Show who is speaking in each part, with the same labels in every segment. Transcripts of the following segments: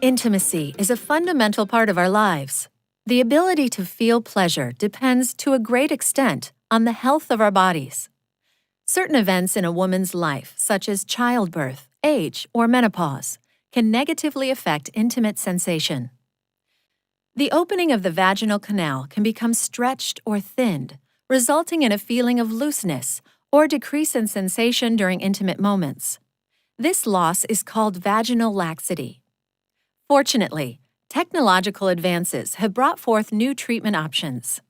Speaker 1: Intimacy is a fundamental part of our lives. The ability to feel pleasure depends to a great extent on the health of our bodies. Certain events in a woman's life, such as childbirth, age, or menopause, can negatively affect intimate sensation. The opening of the vaginal canal can become stretched or thinned, resulting in a feeling of looseness or decrease in sensation during intimate moments. This loss is called vaginal laxity. Fortunately, technological advances have brought forth new treatment options.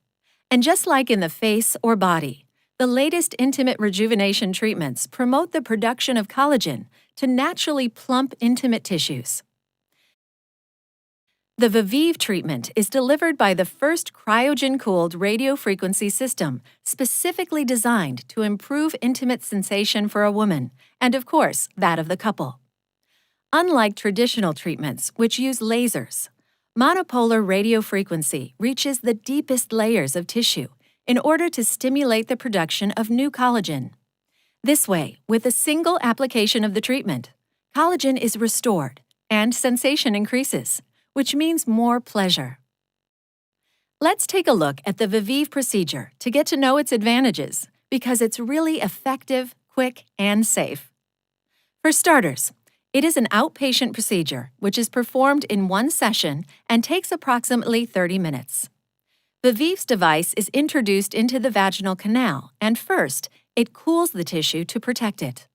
Speaker 1: And just like in the face or body, the latest intimate rejuvenation treatments promote the production of collagen to naturally plump intimate tissues. The Viveve treatment is delivered by the first cryogen-cooled radiofrequency system specifically designed to improve intimate sensation for a woman and, of course, that of the couple. Unlike traditional treatments, which use lasers, monopolar radiofrequency reaches the deepest layers of tissue in order to stimulate the production of new collagen. This way, with a single application of the treatment, collagen is restored and sensation increases, which means more pleasure. Let's take a look at the Viveve procedure to get to know its advantages, because it's really effective, quick, and safe. For starters, it is an outpatient procedure which is performed in one session and takes approximately 30 minutes. Viveve's device is introduced into the vaginal canal, and first, it cools the tissue to protect it.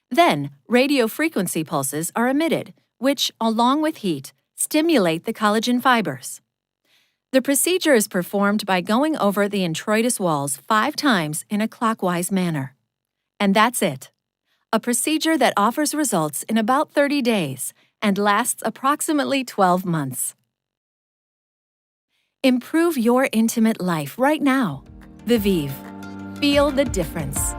Speaker 1: Then, radiofrequency pulses are emitted, which, along with heat, stimulate the collagen fibers. The procedure is performed by going over the introitus walls 5 times in a clockwise manner. And that's it. A procedure that offers results in about 30 days and lasts approximately 12 months. Improve your intimate life right now. Viveve. Feel the difference.